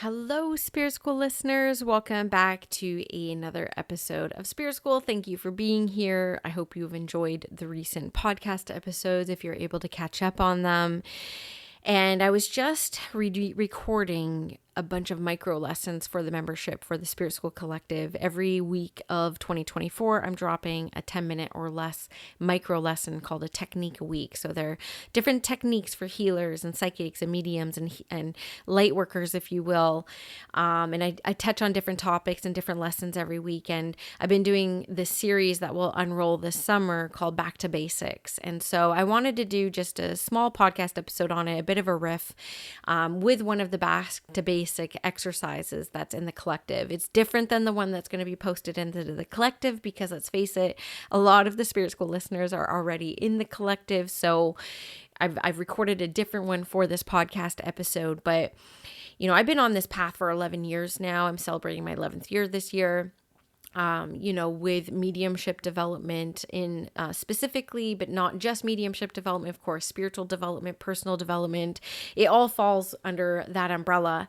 Hello, Spirit School listeners. Welcome back to another episode of Spirit School. Thank you for being here. I hope you've enjoyed the recent podcast episodes if you're able to catch up on them. And I was just recording a bunch of micro lessons for the membership for the Spirit School Collective. Every week of 2024, I'm dropping a 10-minute or less micro lesson called a technique a week. So there are different techniques for healers and psychics and mediums and light workers, if you will. And I touch on different topics and different lessons every week. And I've been doing this series that will unroll this summer called Back to Basics. And so I wanted to do just a small podcast episode on it, a bit of a riff with one of the Back to Basics exercises that's in the collective. It's different than the one that's going to be posted into the collective because, let's face it, a lot of the Spirit School listeners are already in the collective. So I've recorded a different one for this podcast episode. But, I've been on this path for 11 years now. I'm celebrating my 11th year this year. With mediumship development in specifically, but not just mediumship development, of course, spiritual development, personal development, it all falls under that umbrella.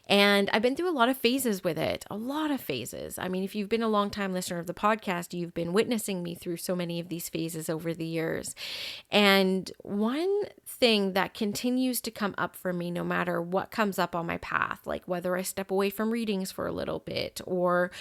And I've been through a lot of phases with it, a lot of phases. I mean, if you've been a long time listener of the podcast, you've been witnessing me through so many of these phases over the years. And one thing that continues to come up for me, no matter what comes up on my path, like whether I step away from readings for a little bit, or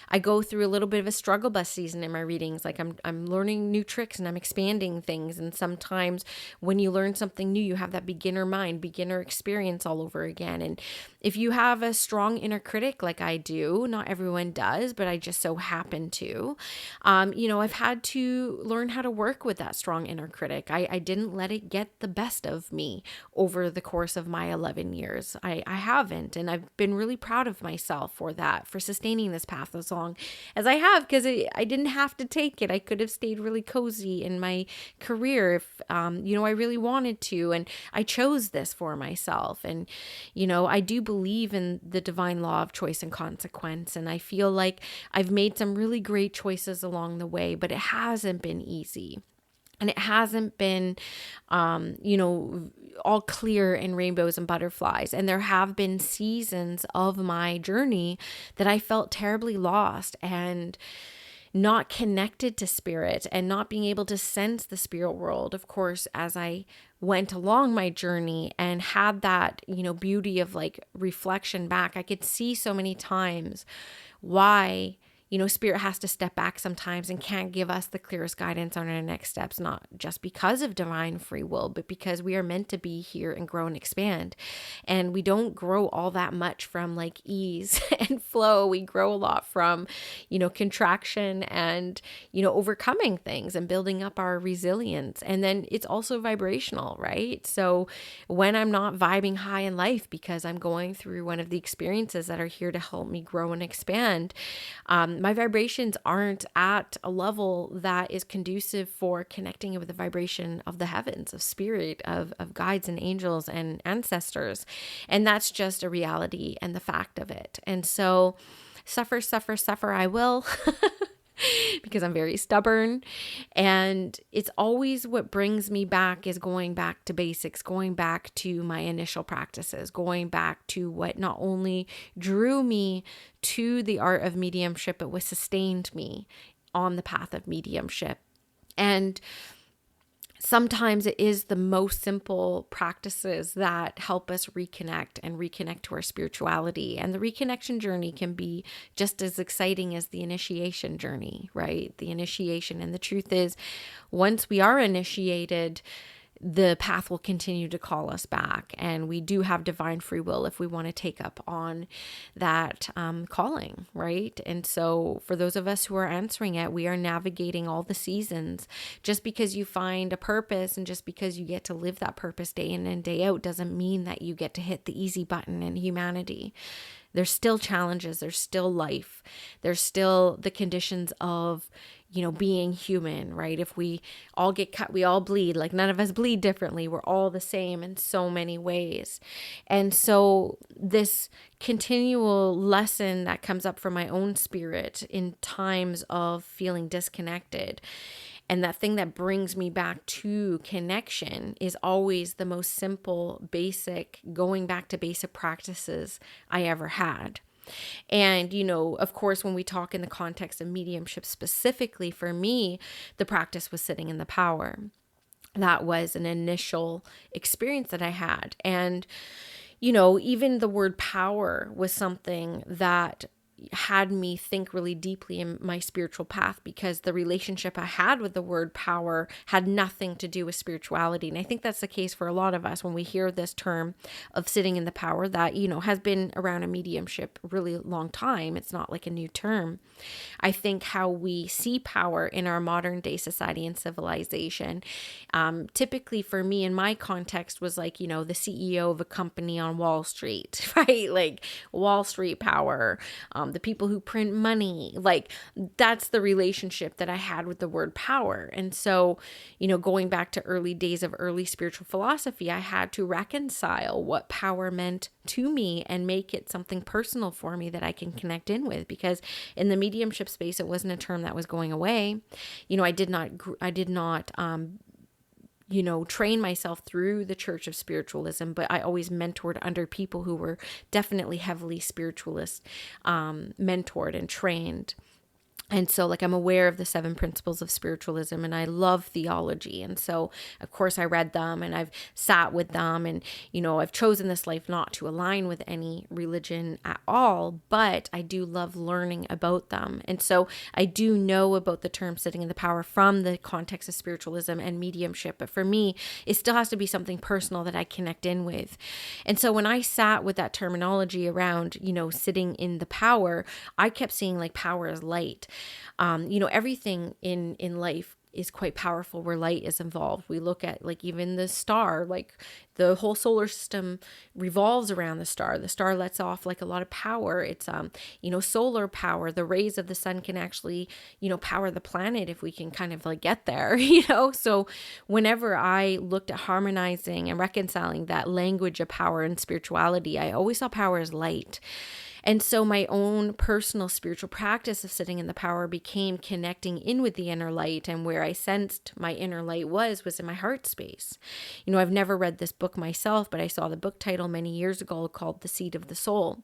I go through a little bit of a struggle bus season in my readings, like I'm learning new tricks and I'm expanding things. And sometimes when you learn something new, you have that beginner mind, beginner experience all over again. And if you have a strong inner critic like I do, not everyone does, but I just so happen to, I've had to learn how to work with that strong inner critic. I didn't let it get the best of me over the course of my 11 years. I haven't. And I've been really proud of myself for that, for sustaining this path as long as I have, because I didn't have to take it. I could have stayed really cozy in my career if, I really wanted to. And I chose this for myself. And, I do believe in the divine law of choice and consequence. And I feel like I've made some really great choices along the way, but it hasn't been easy. And it hasn't been, all clear and rainbows and butterflies. And there have been seasons of my journey that I felt terribly lost and not connected to spirit and not being able to sense the spirit world. Of course, as I went along my journey and had that, beauty of like reflection back, I could see so many times why spirit has to step back sometimes and can't give us the clearest guidance on our next steps, not just because of divine free will, but because we are meant to be here and grow and expand. And we don't grow all that much from like ease and flow. We grow a lot from, contraction and, overcoming things and building up our resilience. And then it's also vibrational, right? So when I'm not vibing high in life because I'm going through one of the experiences that are here to help me grow and expand, my vibrations aren't at a level that is conducive for connecting with the vibration of the heavens, of spirit, of guides and angels and ancestors. And that's just a reality and the fact of it. And so suffer I will. Because I'm very stubborn. And it's always what brings me back is going back to basics, going back to my initial practices, going back to what not only drew me to the art of mediumship, but what sustained me on the path of mediumship. And sometimes it is the most simple practices that help us reconnect to our spirituality. And the reconnection journey can be just as exciting as the initiation journey, right? The initiation. And the truth is, once we are initiated, the path will continue to call us back. And we do have divine free will if we want to take up on that calling, right? And so for those of us who are answering it, we are navigating all the seasons. Just because you find a purpose and just because you get to live that purpose day in and day out doesn't mean that you get to hit the easy button in humanity. There's still challenges. There's still life. There's still the conditions of, being human, right? If we all get cut, we all bleed. Like none of us bleed differently. We're all the same in so many ways. And so this continual lesson that comes up from my own spirit in times of feeling disconnected And that thing that brings me back to connection is always the most simple, basic, going back to basic practices I ever had. And, of course, when we talk in the context of mediumship specifically, for me, the practice was sitting in the power. That was an initial experience that I had. And, even the word power was something that had me think really deeply in my spiritual path, because the relationship I had with the word power had nothing to do with spirituality. And I think that's the case for a lot of us when we hear this term of sitting in the power that, has been around a mediumship a really long time. It's not like a new term. I think how we see power in our modern day society and civilization, typically for me in my context was like, the CEO of a company on Wall Street, right? Like Wall Street power, the people who print money, like that's the relationship that I had with the word power. And so, going back to early days of early spiritual philosophy, I had to reconcile what power meant to me and make it something personal for me that I can connect in with, because in the mediumship space, it wasn't a term that was going away. I did not train myself through the Church of Spiritualism, but I always mentored under people who were definitely heavily spiritualist, mentored and trained. And so I'm aware of the 7 principles of spiritualism, and I love theology. And so, of course, I read them and I've sat with them, and, I've chosen this life not to align with any religion at all, but I do love learning about them. And so I do know about the term sitting in the power from the context of spiritualism and mediumship. But for me, it still has to be something personal that I connect in with. And so when I sat with that terminology around, sitting in the power, I kept seeing power as light. Everything in life is quite powerful where light is involved. We look at even the star, the whole solar system revolves around the star. The star lets off a lot of power. It's, solar power. The rays of the sun can actually, power the planet if we can kind of get there, So whenever I looked at harmonizing and reconciling that language of power and spirituality, I always saw power as light. And so my own personal spiritual practice of sitting in the power became connecting in with the inner light, and where I sensed my inner light was in my heart space. I've never read this book myself, but I saw the book title many years ago called The Seat of the Soul.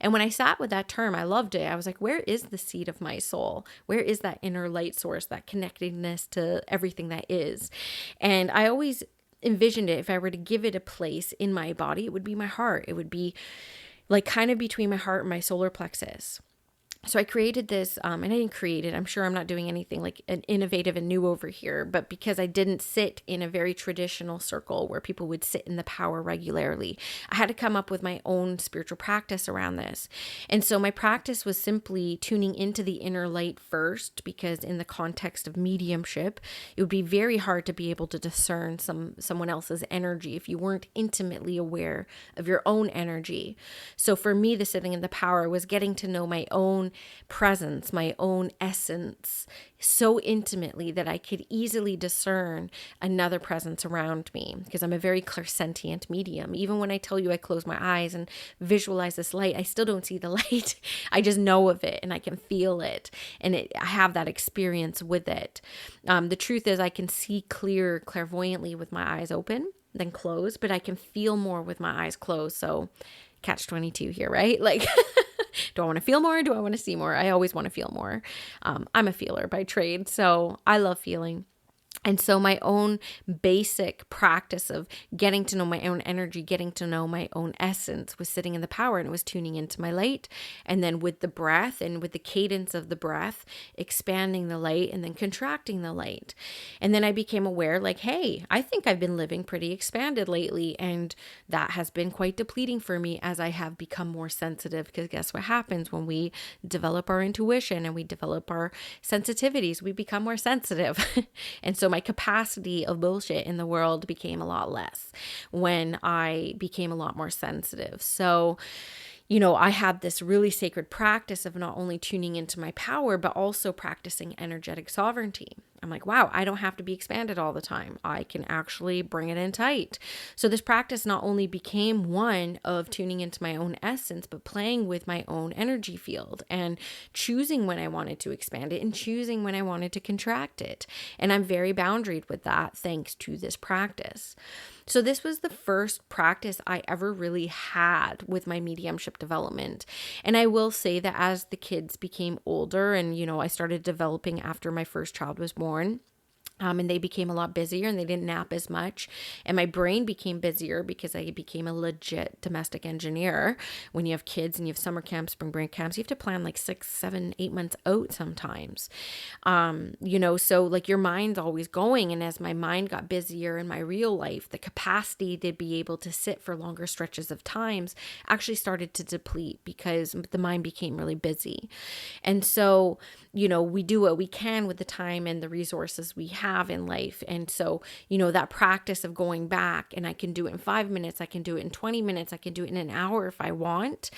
And when I sat with that term, I loved it. I was like, where is the seat of my soul? Where is that inner light source, that connectedness to everything that is? And I always envisioned it, if I were to give it a place in my body, it would be my heart. It would be kind of between my heart and my solar plexus. So I created this, and I didn't create it. I'm sure I'm not doing anything innovative and new over here, but because I didn't sit in a very traditional circle where people would sit in the power regularly, I had to come up with my own spiritual practice around this. And so my practice was simply tuning into the inner light first, because in the context of mediumship, it would be very hard to be able to discern someone else's energy if you weren't intimately aware of your own energy. So for me, the sitting in the power was getting to know my own presence, my own essence, so intimately that I could easily discern another presence around me, because I'm a very clairsentient medium. Even when I tell you I close my eyes and visualize this light, I still don't see the light. I just know of it and I can feel it, and I have that experience with it. The truth is I can see clairvoyantly with my eyes open than closed, but I can feel more with my eyes closed. So catch 22 here, right? Do I want to feel more? Do I want to see more? I always want to feel more. I'm a feeler by trade, so I love feeling. And so my own basic practice of getting to know my own energy, getting to know my own essence was sitting in the power, and it was tuning into my light. And then with the breath and with the cadence of the breath, expanding the light and then contracting the light. And then I became aware hey, I think I've been living pretty expanded lately. And that has been quite depleting for me as I have become more sensitive, because guess what happens when we develop our intuition and we develop our sensitivities? We become more sensitive. And so my capacity of bullshit in the world became a lot less when I became a lot more sensitive. So, I had this really sacred practice of not only tuning into my power, but also practicing energetic sovereignty. I'm like, wow, I don't have to be expanded all the time. I can actually bring it in tight. So this practice not only became one of tuning into my own essence, but playing with my own energy field and choosing when I wanted to expand it and choosing when I wanted to contract it. And I'm very boundaried with that thanks to this practice. So this was the first practice I ever really had with my mediumship development. And I will say that as the kids became older and, I started developing after my first child was born, and they became a lot busier and they didn't nap as much. And my brain became busier because I became a legit domestic engineer. When you have kids and you have summer camps, spring break camps, you have to plan like 6, 7, 8 months out sometimes. So like your mind's always going. And as my mind got busier in my real life, the capacity to be able to sit for longer stretches of times actually started to deplete because the mind became really busy. And so, we do what we can with the time and the resources we have in life. And so, that practice of going back, and I can do it in 5 minutes, I can do it in 20 minutes, I can do it in an hour if I want,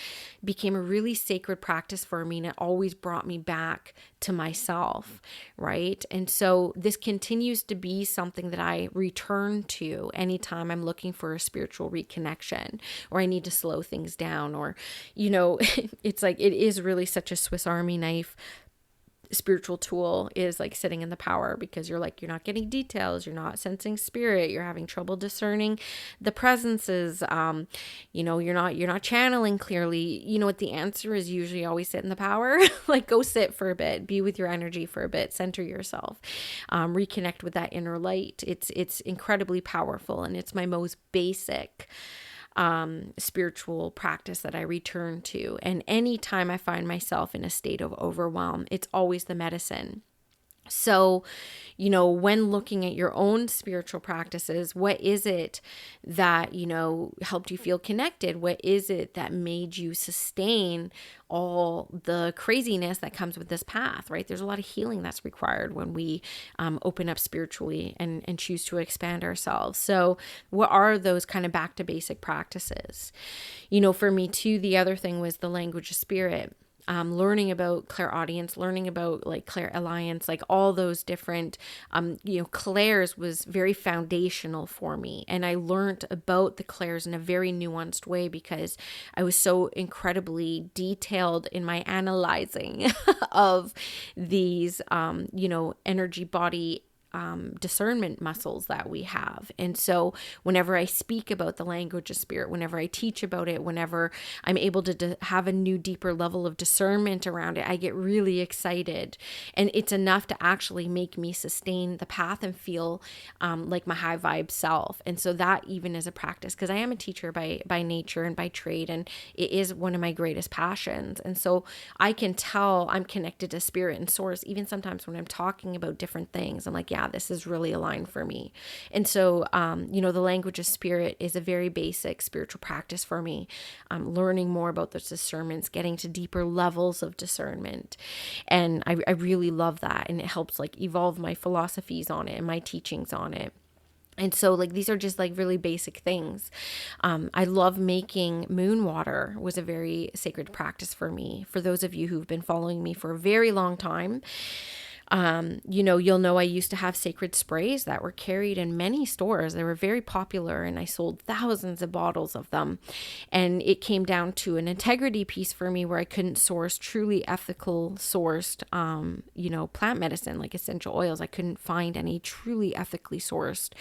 became a really sacred practice for me. And it always brought me back to myself, right? And so this continues to be something that I return to anytime I'm looking for a spiritual reconnection, or I need to slow things down, or, it's like, it is really such a Swiss Army knife spiritual tool is like sitting in the power, because you're not getting details, you're not sensing spirit, you're having trouble discerning the presences, you're not channeling clearly. What the answer is usually always sit in the power. Like go sit for a bit, be with your energy for a bit, center yourself, reconnect with that inner light. It's incredibly powerful, and it's my most basic spiritual practice that I return to. And anytime I find myself in a state of overwhelm, it's always the medicine. So, when looking at your own spiritual practices, what is it that, helped you feel connected? What is it that made you sustain all the craziness that comes with this path, right? There's a lot of healing that's required when we open up spiritually and choose to expand ourselves. So what are those kind of back to basic practices? For me too, the other thing was the language of spirit. Learning about clairaudience, learning about like clairalliance, like all those different, clairs was very foundational for me. And I learned about the clairs in a very nuanced way because I was so incredibly detailed in my analyzing of these, energy body discernment muscles that we have. And so whenever I speak about the language of spirit, whenever I teach about it, whenever I'm able to have a new, deeper level of discernment around it, I get really excited. And it's enough to actually make me sustain the path and feel like my high vibe self. And so that even is a practice, because I am a teacher by nature and by trade, and it is one of my greatest passions. And so I can tell I'm connected to spirit and source, even sometimes when I'm talking about different things. I'm like, yeah, this is really aligned for me. And so, the language of spirit is a very basic spiritual practice for me. Learning more about those discernments, getting to deeper levels of discernment. And I really love that. And it helps like evolve my philosophies on it and my teachings on it. And so like, these are just like really basic things. I love making moon water, was a very sacred practice for me. For those of you who've been following me for a very long time, you'll know I used to have sacred sprays that were carried in many stores. They were very popular, and I sold thousands of bottles of them. And it came down to an integrity piece for me where I couldn't source truly ethical sourced, plant medicine like essential oils. I couldn't find any truly ethically sourced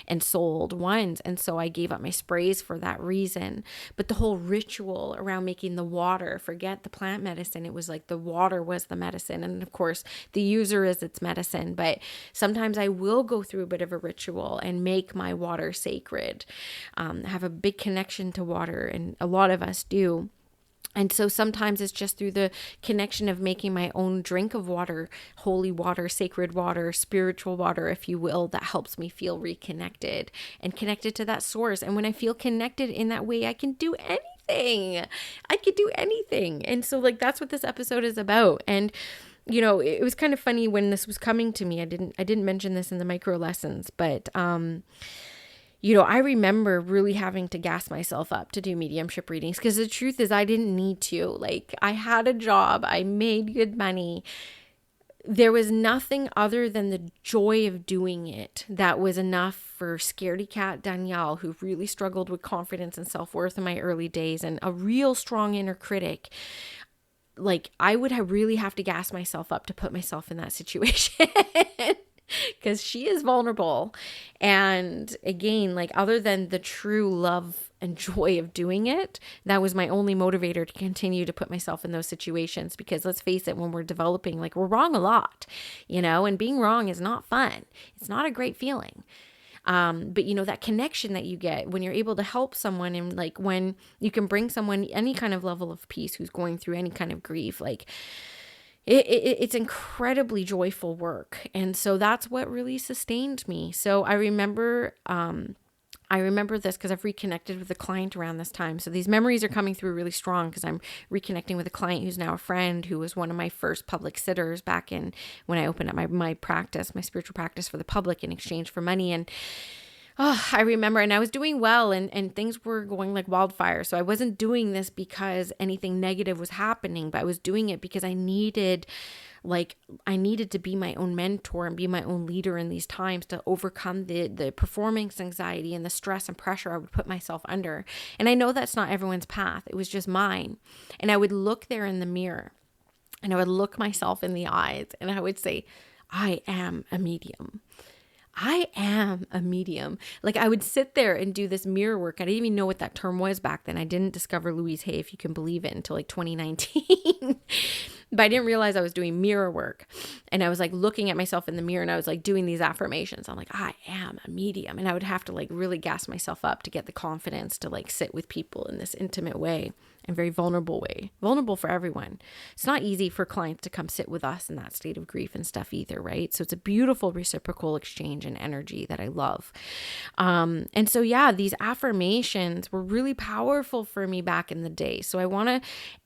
and sold ones. And so I gave up my sprays for that reason. But the whole ritual around making the water, forget the plant medicine. It was like the water was the medicine. And of course, the user is its medicine, but sometimes I will go through a bit of a ritual and make my water sacred. I have a big connection to water, and a lot of us do. And so sometimes it's just through the connection of making my own drink of water, holy water, sacred water, spiritual water, if you will, that helps me feel reconnected and connected to that source. And when I feel connected in that way, I can do anything. I could do anything. And so like, that's what this episode is about. And it was kind of funny when this was coming to me. I didn't mention this in the micro lessons, but, I remember really having to gas myself up to do mediumship readings, because the truth is I didn't need to. Like, I had a job, I made good money. there was nothing other than the joy of doing it that was enough for scaredy cat Danielle, who really struggled with confidence and self-worth in my early days and a real strong inner critic. Like, I would really have to gas myself up to put myself in that situation because she is vulnerable. And again, like, other than the true love and joy of doing it, that was my only motivator to continue to put myself in those situations. Because let's face it, when we're developing, like, we're wrong a lot, and being wrong is not fun. It's not a great feeling. But that connection that you get when you're able to help someone, and like when you can bring someone any kind of level of peace who's going through any kind of grief, like it's incredibly joyful work. And so that's what really sustained me. So I remember this because I've reconnected with a client around this time. So these memories are coming through really strong because I'm reconnecting with a client who's now a friend, who was one of my first public sitters back in when I opened up my practice, my spiritual practice, for the public in exchange for money. And I remember, and I was doing well, and things were going like wildfire. So I wasn't doing this because anything negative was happening, but I was doing it because I needed to be my own mentor and be my own leader in these times to overcome the performance anxiety and the stress and pressure I would put myself under. And I know that's not everyone's path. It was just mine. And I would look there in the mirror and I would look myself in the eyes and I would say, I am a medium. I am a medium. Like, I would sit there and do this mirror work. I didn't even know what that term was back then. I didn't discover Louise Hay, if you can believe it, until like 2019. But I didn't realize I was doing mirror work. And I was like looking at myself in the mirror and I was like doing these affirmations. I'm like, I am a medium. And I would have to like really gas myself up to get the confidence to like sit with people in this intimate way and very vulnerable way. Vulnerable for everyone. It's not easy for clients to come sit with us in that state of grief and stuff either, right? So it's a beautiful reciprocal exchange and energy that I love. And so, yeah, these affirmations were really powerful for me back in the day. So I want to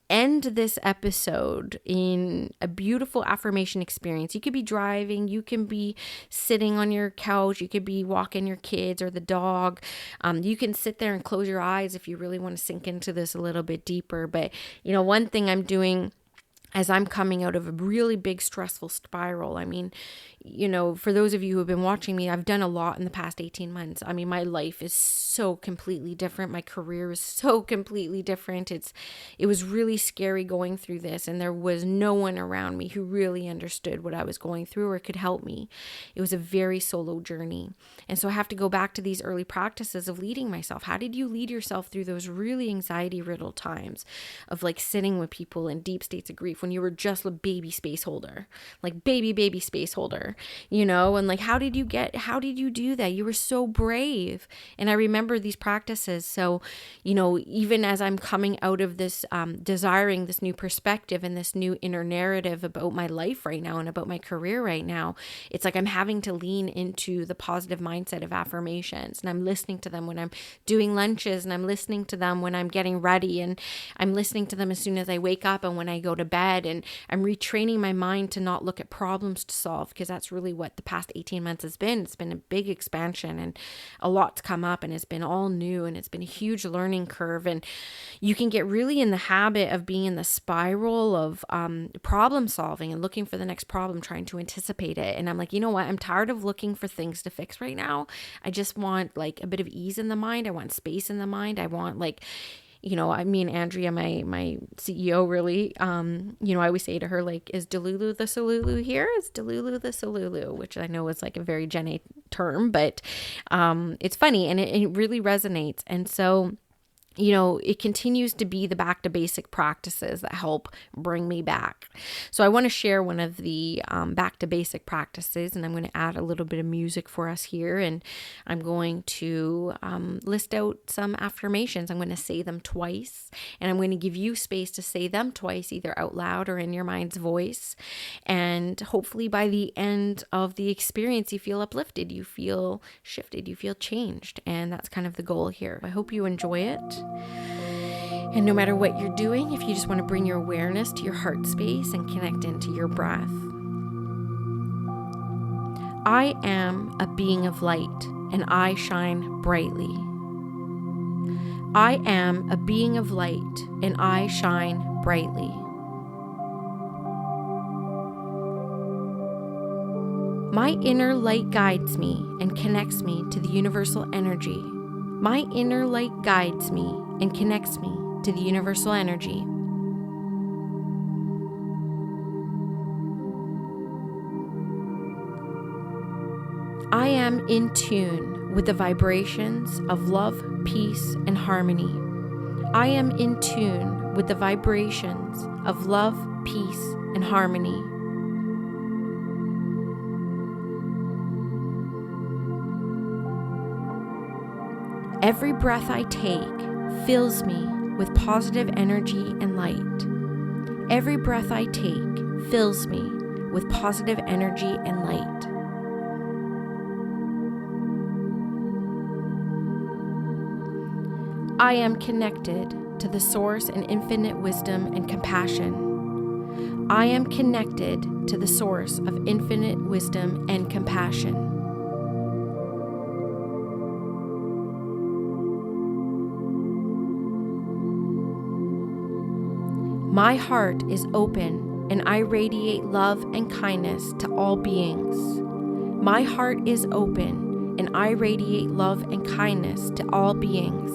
end this episode in a beautiful affirmation experience. You could be driving, you can be sitting on your couch, you could be walking your kids or the dog. You can sit there and close your eyes if you really want to sink into this a little bit deeper. But, one thing I'm doing as I'm coming out of a really big stressful spiral. I mean, for those of you who have been watching me, I've done a lot in the past 18 months. I mean, my life is so completely different. My career is so completely different. It was really scary going through this, and there was no one around me who really understood what I was going through or could help me. It was a very solo journey. And so I have to go back to these early practices of leading myself. How did you lead yourself through those really anxiety-riddled times of like sitting with people in deep states of grief when you were just a baby space holder, like baby space holder, and like, how did you do that? You were so brave. And I remember these practices. So, even as I'm coming out of this, desiring this new perspective and this new inner narrative about my life right now and about my career right now, it's like I'm having to lean into the positive mindset of affirmations, and I'm listening to them when I'm doing lunches, and I'm listening to them when I'm getting ready, and I'm listening to them as soon as I wake up and when I go to bed, and I'm retraining my mind to not look at problems to solve, because that's really what the past 18 months has been. It's been a big expansion and a lot's come up, and it's been all new, and it's been a huge learning curve. And you can get really in the habit of being in the spiral of problem solving and looking for the next problem, trying to anticipate it. And I'm like, you know what? I'm tired of looking for things to fix right now. I just want like a bit of ease in the mind. I want space in the mind. I want like, me and Andrea, my CEO, really, I always say to her, like, is Delulu the Solulu here? Is Delulu the Solulu? Which I know is like a very Gen A term, but it's funny and it really resonates. And so, it continues to be the back to basic practices that help bring me back. So I want to share one of the back to basic practices, and I'm going to add a little bit of music for us here. And I'm going to list out some affirmations. I'm going to say them twice, and I'm going to give you space to say them twice, either out loud or in your mind's voice. And hopefully by the end of the experience, you feel uplifted, you feel shifted, you feel changed. And that's kind of the goal here. I hope you enjoy it. And no matter what you're doing, if you just want to bring your awareness to your heart space and connect into your breath. I am a being of light, and I shine brightly. I am a being of light, and I shine brightly. My inner light guides me and connects me to the universal energy. My inner light guides me and connects me to the universal energy. I am in tune with the vibrations of love, peace, and harmony. I am in tune with the vibrations of love, peace, and harmony. Every breath I take fills me with positive energy and light. Every breath I take fills me with positive energy and light. I am connected to the source and infinite wisdom and compassion. I am connected to the source of infinite wisdom and compassion. My heart is open and I radiate love and kindness to all beings. My heart is open and I radiate love and kindness to all beings.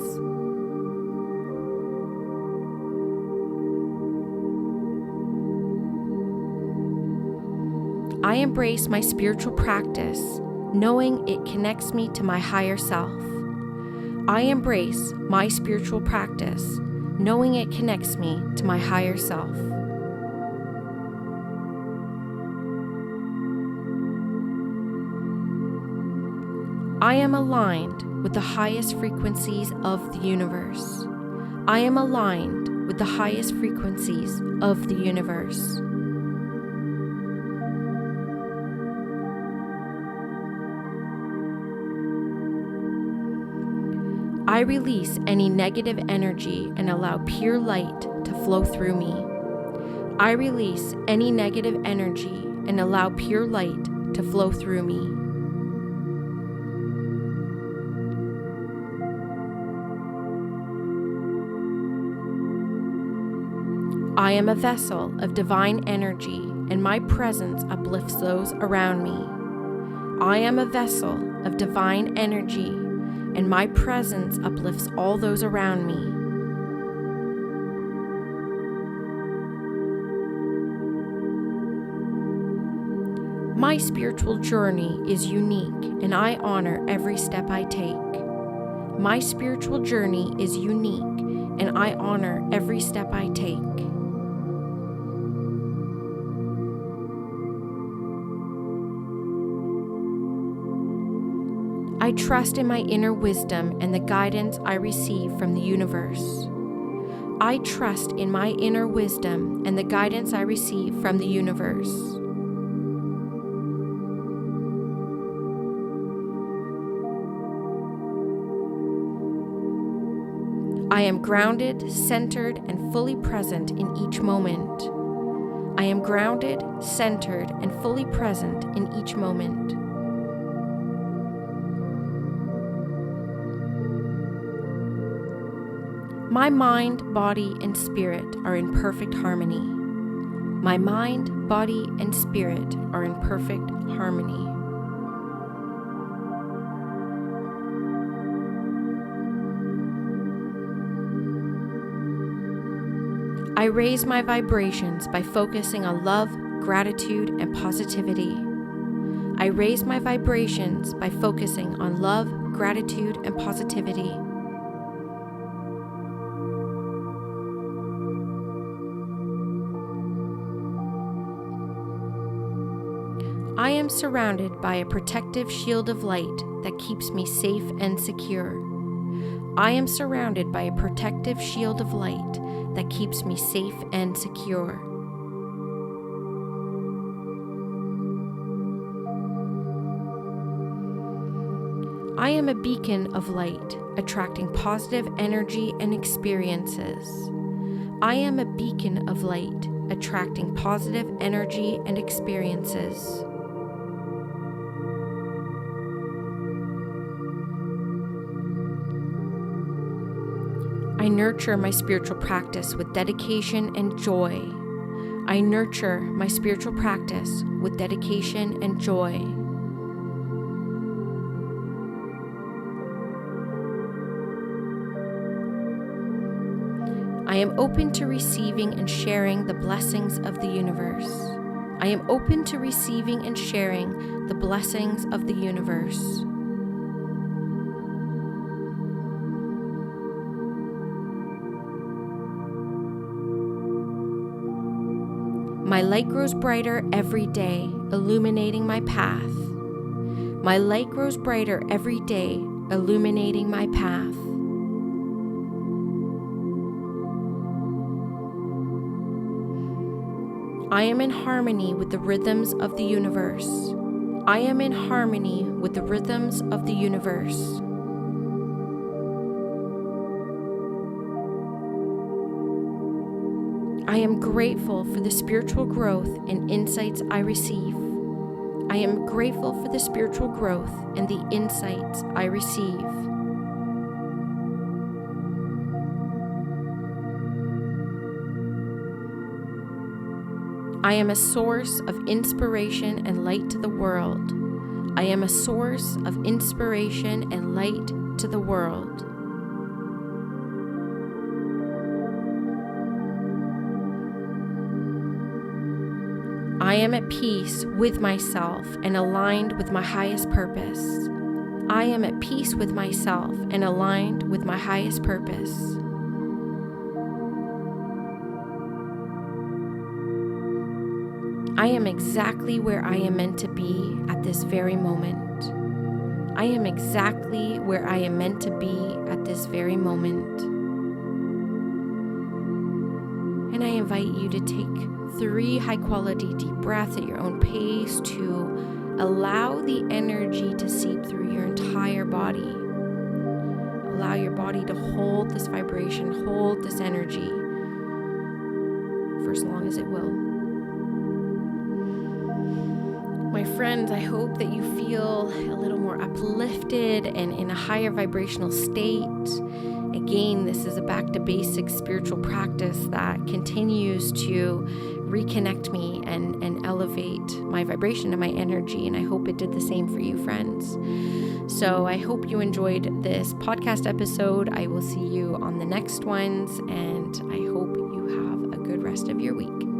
I embrace my spiritual practice, knowing it connects me to my higher self. I embrace my spiritual practice, knowing it connects me to my higher self. I am aligned with the highest frequencies of the universe. I am aligned with the highest frequencies of the universe. I release any negative energy and allow pure light to flow through me. I release any negative energy and allow pure light to flow through me. I am a vessel of divine energy, and my presence uplifts those around me. I am a vessel of divine energy, and my presence uplifts all those around me. My spiritual journey is unique, and I honor every step I take. My spiritual journey is unique, and I honor every step I take. I trust in my inner wisdom and the guidance I receive from the universe. I trust in my inner wisdom and the guidance I receive from the universe. I am grounded, centered, and fully present in each moment. I am grounded, centered, and fully present in each moment. My mind, body, and spirit are in perfect harmony. My mind, body, and spirit are in perfect harmony. I raise my vibrations by focusing on love, gratitude, and positivity. I raise my vibrations by focusing on love, gratitude, and positivity. I am surrounded by a protective shield of light that keeps me safe and secure. I am surrounded by a protective shield of light that keeps me safe and secure. I am a beacon of light, attracting positive energy and experiences. I am a beacon of light, attracting positive energy and experiences. I nurture my spiritual practice with dedication and joy. I nurture my spiritual practice with dedication and joy. I am open to receiving and sharing the blessings of the universe. I am open to receiving and sharing the blessings of the universe. My light grows brighter every day, illuminating my path. My light grows brighter every day, illuminating my path. I am in harmony with the rhythms of the universe. I am in harmony with the rhythms of the universe. I am grateful for the spiritual growth and insights I receive. I am grateful for the spiritual growth and the insights I receive. I am a source of inspiration and light to the world. I am a source of inspiration and light to the world. I am at peace with myself and aligned with my highest purpose. I am at peace with myself and aligned with my highest purpose. I am exactly where I am meant to be at this very moment. I am exactly where I am meant to be at this very moment. And I invite you to take 3 high-quality deep breaths at your own pace to allow the energy to seep through your entire body. Allow your body to hold this vibration, hold this energy for as long as it will. My friends, I hope that you feel a little more uplifted and in a higher vibrational state. Again, this is a back to basics spiritual practice that continues to reconnect me and elevate my vibration and my energy. And I hope it did the same for you, friends. So I hope you enjoyed this podcast episode. I will see you on the next ones, and I hope you have a good rest of your week.